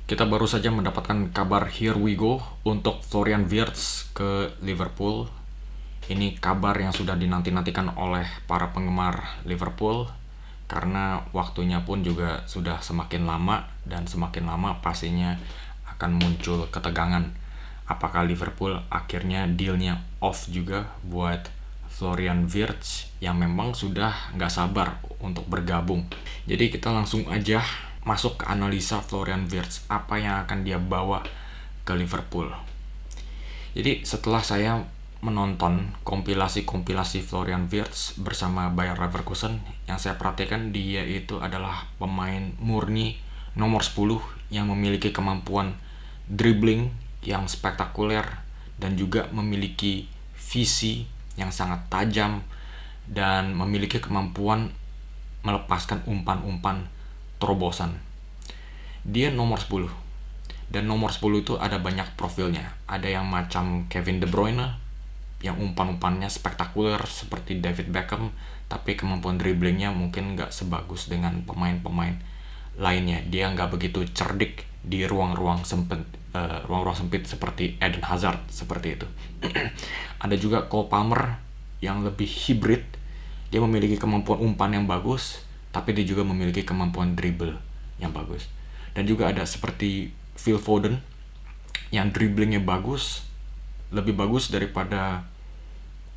Kita baru saja mendapatkan kabar here we go untuk Florian Wirtz ke Liverpool. Ini kabar yang sudah dinanti-nantikan oleh para penggemar Liverpool karena waktunya pun juga sudah semakin lama, dan semakin lama pastinya akan muncul ketegangan. Apakah Liverpool akhirnya dealnya off juga buat Florian Wirtz yang memang sudah nggak sabar untuk bergabung. Jadi kita langsung aja masuk ke analisa Florian Wirtz, apa yang akan dia bawa ke Liverpool. Jadi setelah saya menonton kompilasi Florian Wirtz bersama Bayer Leverkusen, yang saya perhatikan dia itu adalah pemain murni nomor 10 yang memiliki kemampuan dribbling yang spektakuler dan juga memiliki visi yang sangat tajam dan memiliki kemampuan melepaskan umpan-umpan terobosan. Dia nomor 10. Dan nomor 10 itu ada banyak profilnya. Ada yang macam Kevin De Bruyne yang umpan-umpannya spektakuler seperti David Beckham, tapi kemampuan dribblingnya mungkin nggak sebagus dengan pemain-pemain lainnya. Dia nggak begitu cerdik di ruang-ruang sempit seperti Eden Hazard seperti itu. Ada juga Cole Palmer yang lebih hibrid. Dia memiliki kemampuan umpan yang bagus, tapi dia juga memiliki kemampuan dribble yang bagus. Dan juga ada seperti Phil Foden yang dribblingnya bagus, lebih bagus daripada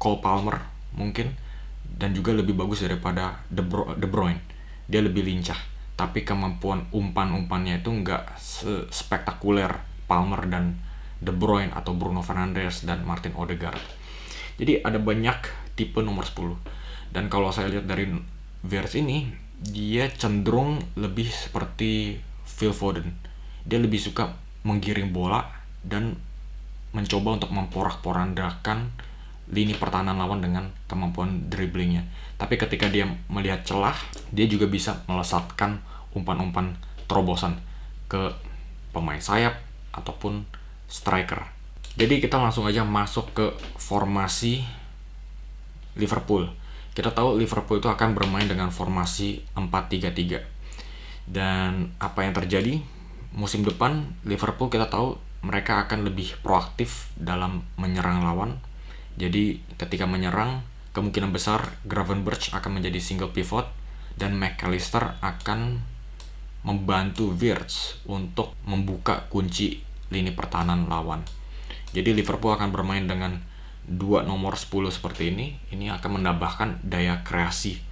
Cole Palmer mungkin, dan juga lebih bagus daripada De Bruyne. Dia lebih lincah, tapi kemampuan umpan-umpannya itu nggak spektakuler Palmer dan De Bruyne atau Bruno Fernandes dan Martin Odegaard. Jadi ada banyak tipe nomor 10. Dan kalau saya lihat dari Wirtz ini, dia cenderung lebih seperti Phil Foden. Dia lebih suka menggiring bola dan mencoba untuk memporak-porandakan lini pertahanan lawan dengan kemampuan dribblingnya. Tapi ketika dia melihat celah, dia juga bisa melesatkan umpan-umpan terobosan ke pemain sayap ataupun striker. Jadi kita langsung aja masuk ke formasi Liverpool. Kita tahu Liverpool itu akan bermain dengan formasi 4-3-3. Dan apa yang terjadi musim depan, Liverpool kita tahu mereka akan lebih proaktif dalam menyerang lawan. Jadi ketika menyerang, kemungkinan besar Gravenberch akan menjadi single pivot dan McAllister akan membantu Wirtz untuk membuka kunci lini pertahanan lawan. Jadi Liverpool akan bermain dengan dua nomor 10 seperti ini. Ini akan menambahkan daya kreasi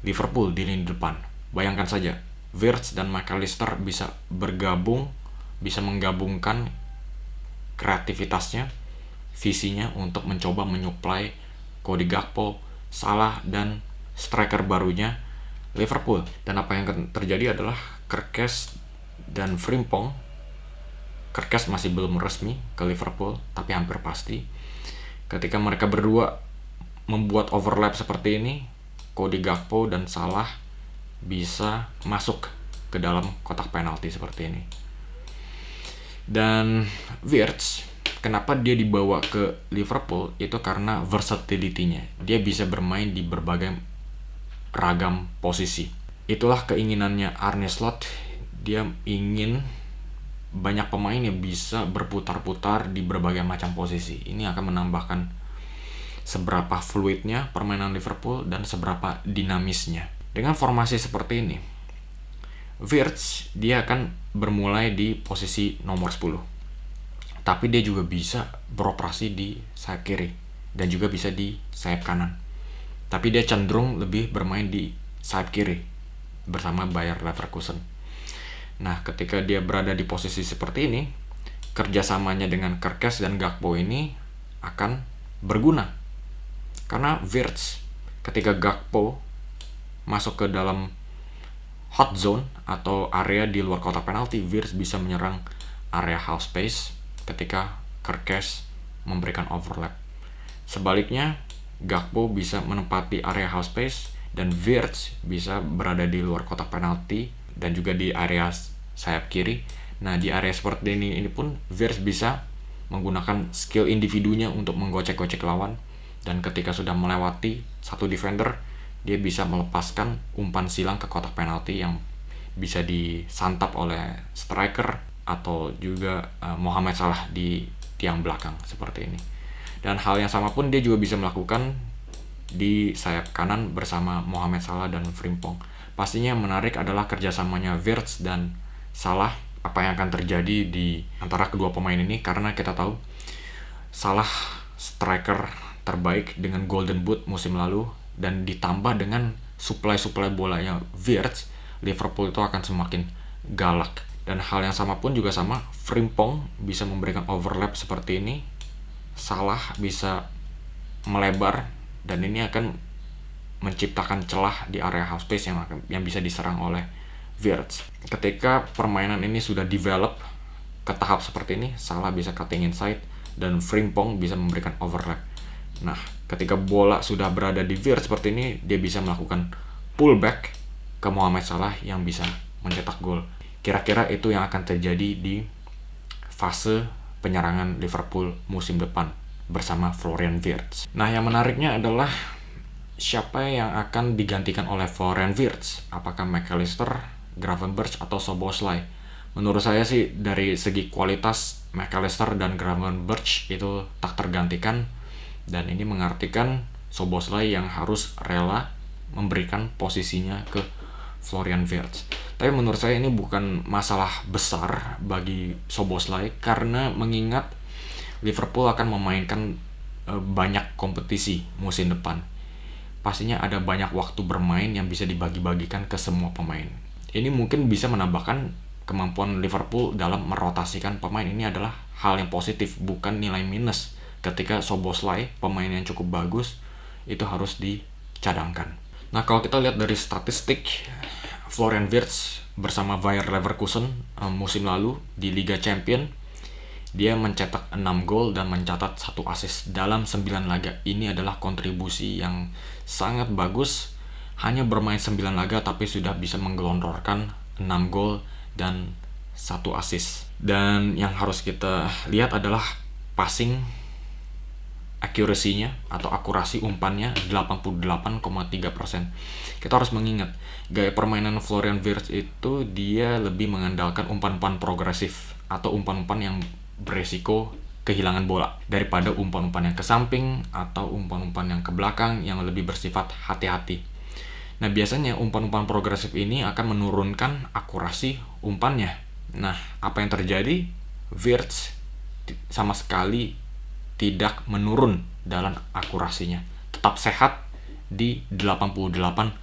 Liverpool di lini depan. Bayangkan saja, Wirtz dan McAllister bisa bergabung, bisa menggabungkan kreativitasnya, visinya untuk mencoba menyuplai Cody Gakpo, Salah, dan striker barunya Liverpool. Dan apa yang terjadi adalah Kerkez dan Frimpong. Kerkez masih belum resmi ke Liverpool, tapi hampir pasti. Ketika mereka berdua membuat overlap seperti ini, Cody Gakpo dan Salah bisa masuk ke dalam kotak penalti seperti ini. Dan Wirtz, kenapa dia dibawa ke Liverpool itu karena versatility-nya. Dia bisa bermain di berbagai ragam posisi. Itulah keinginannya Arne Slot. Dia ingin banyak pemain yang bisa berputar-putar di berbagai macam posisi. Ini akan menambahkan seberapa fluidnya permainan Liverpool dan seberapa dinamisnya. Dengan formasi seperti ini, Wirtz dia akan bermulai di posisi nomor 10. Tapi dia juga bisa beroperasi di sayap kiri dan juga bisa di sayap kanan. Tapi dia cenderung lebih bermain di sayap kiri bersama Bayer Leverkusen. Nah, ketika dia berada di posisi seperti ini, kerjasamanya dengan Kerkez dan Gakpo ini akan berguna. Karena Wirtz, ketika Gakpo masuk ke dalam hot zone atau area di luar kotak penalti, Wirtz bisa menyerang area half space ketika Kerkez memberikan overlap. Sebaliknya, Gakpo bisa menempati area half space dan Wirtz bisa berada di luar kotak penalti dan juga di area sayap kiri. Nah, di area seperti ini pun Wirtz bisa menggunakan skill individunya untuk menggocek-gocek lawan, dan ketika sudah melewati satu defender, dia bisa melepaskan umpan silang ke kotak penalti yang bisa disantap oleh striker atau juga Mohamed Salah di tiang belakang seperti ini. Dan hal yang sama pun dia juga bisa melakukan di sayap kanan bersama Mohamed Salah dan Frimpong. Pastinya yang menarik adalah kerjasamanya Wirtz dan Salah, apa yang akan terjadi di antara kedua pemain ini, karena kita tahu Salah striker terbaik dengan Golden Boot musim lalu, dan ditambah dengan supply bolanya Wirtz, Liverpool itu akan semakin galak. Dan hal yang sama pun juga sama, Frimpong bisa memberikan overlap seperti ini, Salah bisa melebar, dan ini akan menciptakan celah di area half space yang bisa diserang oleh Wirtz. Ketika permainan ini sudah develop ke tahap seperti ini, Salah bisa cutting inside dan Frimpong bisa memberikan overlap. Nah, ketika bola sudah berada di Wirtz seperti ini, dia bisa melakukan pullback ke Mohamed Salah yang bisa mencetak gol. Kira-kira itu yang akan terjadi di fase penyerangan Liverpool musim depan bersama Florian Wirtz. Nah, yang menariknya adalah siapa yang akan digantikan oleh Florian Wirtz? Apakah McAllister, Gravenberch, atau Szoboszlai? Menurut saya sih dari segi kualitas McAllister dan Gravenberch itu tak tergantikan, dan ini mengartikan Szoboszlai yang harus rela memberikan posisinya ke Florian Wirtz. Tapi menurut saya ini bukan masalah besar bagi Szoboszlai, karena mengingat Liverpool akan memainkan banyak kompetisi musim depan. Pastinya ada banyak waktu bermain yang bisa dibagi-bagikan ke semua pemain. Ini mungkin bisa menambahkan kemampuan Liverpool dalam merotasikan pemain. Ini adalah hal yang positif, bukan nilai minus. Ketika Szoboszlai, pemain yang cukup bagus, itu harus dicadangkan. Nah, kalau kita lihat dari statistik Florian Wirtz bersama Bayer Leverkusen musim lalu di Liga Champions, dia mencetak 6 gol dan mencatat 1 assist dalam 9 laga. Ini adalah kontribusi yang sangat bagus. Hanya bermain 9 laga tapi sudah bisa menggelondorkan 6 gol dan 1 assist. Dan yang harus kita lihat adalah passing accuracy-nya atau akurasi umpannya 88,3%. Kita harus mengingat gaya permainan Florian Wirtz itu dia lebih mengandalkan umpan-umpan progresif atau umpan-umpan yang beresiko kehilangan bola daripada umpan-umpan yang ke samping atau umpan-umpan yang ke belakang yang lebih bersifat hati-hati. Nah, biasanya umpan-umpan progresif ini akan menurunkan akurasi umpannya. Nah, apa yang terjadi? Wirtz sama sekali tidak menurun dalam akurasinya. Tetap sehat di 88%.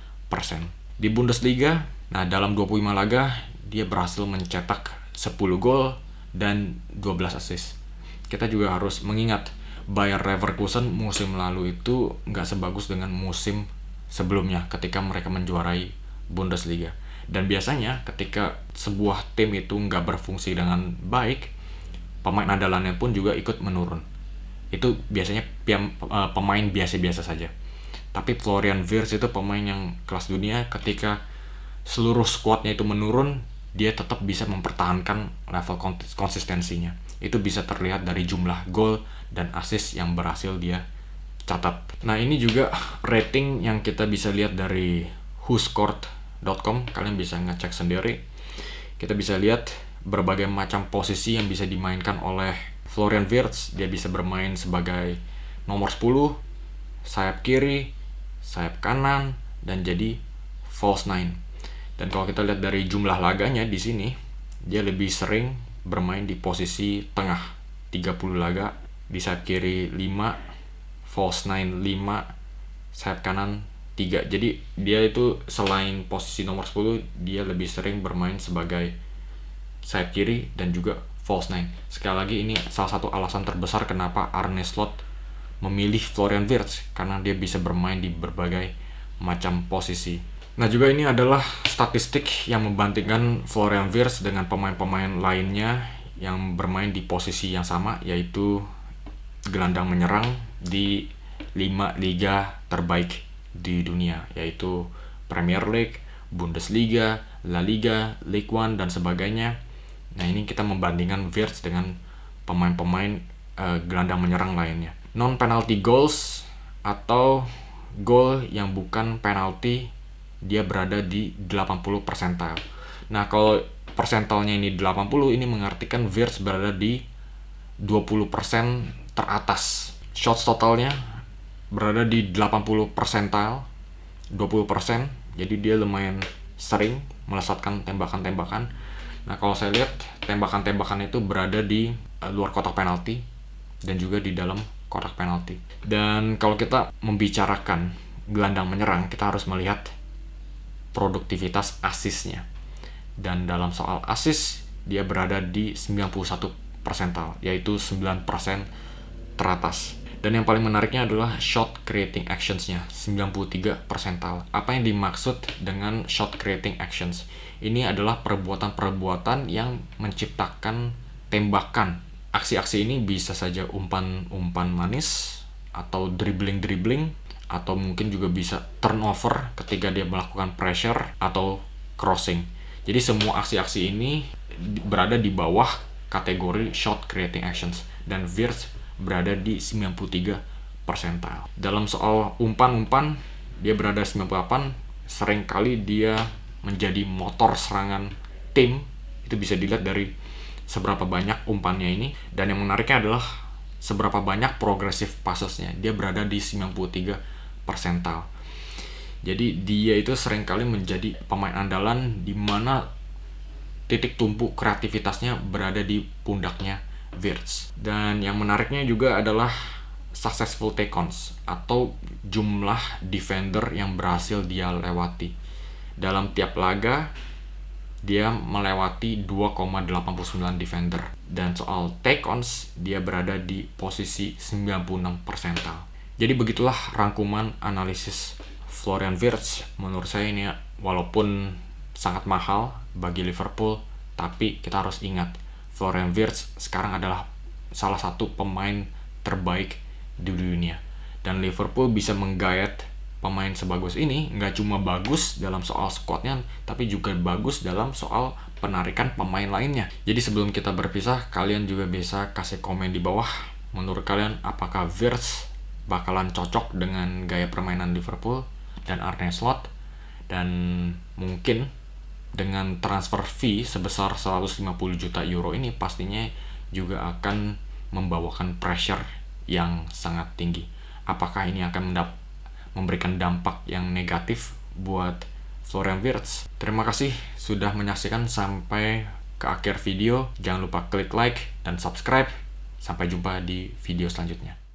Di Bundesliga, nah dalam 25 laga dia berhasil mencetak 10 gol dan 12 assist. Kita juga harus mengingat Bayer Leverkusen musim lalu itu nggak sebagus dengan musim sebelumnya ketika mereka menjuarai Bundesliga. Dan biasanya ketika sebuah tim itu nggak berfungsi dengan baik, pemain andalannya pun juga ikut menurun. Itu biasanya pemain biasa-biasa saja. Tapi Florian Wirtz itu pemain yang kelas dunia. Ketika seluruh skuadnya itu menurun, dia tetap bisa mempertahankan level konsistensinya. Itu bisa terlihat dari jumlah gol dan assist yang berhasil dia catat. Nah, ini juga rating yang kita bisa lihat dari whoscored.com. Kalian bisa ngecek sendiri. Kita bisa lihat berbagai macam posisi yang bisa dimainkan oleh Florian Wirtz. Dia bisa bermain sebagai nomor 10, sayap kiri, sayap kanan, dan jadi false nine. Dan kalau kita lihat dari jumlah laganya di sini, dia lebih sering bermain di posisi tengah, 30 laga, di sayap kiri 5, false nine 5, sayap kanan 3. Jadi dia itu selain posisi nomor 10, dia lebih sering bermain sebagai sayap kiri dan juga false nine. Sekali lagi, ini salah satu alasan terbesar kenapa Arne Slot memilih Florian Wirtz, karena dia bisa bermain di berbagai macam posisi. Nah, juga ini adalah statistik yang membandingkan Florian Wirtz dengan pemain-pemain lainnya yang bermain di posisi yang sama, yaitu gelandang menyerang di 5 liga terbaik di dunia, yaitu Premier League, Bundesliga, La Liga, Ligue 1, dan sebagainya. Nah, ini kita membandingkan Wirtz dengan pemain-pemain gelandang menyerang lainnya. Non-penalty goals atau gol yang bukan penalti, dia berada di 80 percentile. Nah, kalau persentalnya ini 80, ini mengartikan Wirtz berada di 20% teratas. Shots totalnya berada di 80 persentil, 20%. Jadi dia lumayan sering melesatkan tembakan-tembakan. Nah, kalau saya lihat tembakan-tembakan itu berada di luar kotak penalti dan juga di dalam kotak penalti. Dan kalau kita membicarakan gelandang menyerang, kita harus melihat produktivitas asisnya. Dan dalam soal asis, dia berada di 91 persental, yaitu 9% teratas. Dan yang paling menariknya adalah shot creating actions-nya, 93 persental. Apa yang dimaksud dengan shot creating actions? Ini adalah perbuatan-perbuatan yang menciptakan tembakan. Aksi-aksi ini bisa saja umpan-umpan manis, atau dribbling-dribbling, atau mungkin juga bisa turnover ketika dia melakukan pressure atau crossing. Jadi semua aksi-aksi ini berada di bawah kategori shot creating actions, dan Wirtz berada di 93 persentil. Dalam soal umpan-umpan, dia berada 98. Seringkali dia menjadi motor serangan tim. Itu bisa dilihat dari seberapa banyak umpannya ini. Dan yang menariknya adalah seberapa banyak progressive passesnya. Dia berada di 93 persentil. Jadi dia itu seringkali menjadi pemain andalan di mana titik tumpu kreativitasnya berada di pundaknya Wirtz. Dan yang menariknya juga adalah successful take-ons, atau jumlah defender yang berhasil dia lewati. Dalam tiap laga, dia melewati 2,89 defender. Dan soal take-ons, dia berada di posisi 96 persentil. Jadi begitulah rangkuman analisis Florian Wirtz. Menurut saya ini walaupun sangat mahal bagi Liverpool, tapi kita harus ingat, Florian Wirtz sekarang adalah salah satu pemain terbaik di dunia. Dan Liverpool bisa menggayat pemain sebagus ini, nggak cuma bagus dalam soal squadnya, tapi juga bagus dalam soal penarikan pemain lainnya. Jadi sebelum kita berpisah, kalian juga bisa kasih komen di bawah. Menurut kalian, apakah Wirtz bakalan cocok dengan gaya permainan Liverpool dan Arne Slot? Dan mungkin dengan transfer fee sebesar 150 juta euro ini pastinya juga akan membawakan pressure yang sangat tinggi. Apakah ini akan memberikan dampak yang negatif buat Florian Wirtz? Terima kasih sudah menyaksikan sampai ke akhir video. Jangan lupa klik like dan subscribe. Sampai jumpa di video selanjutnya.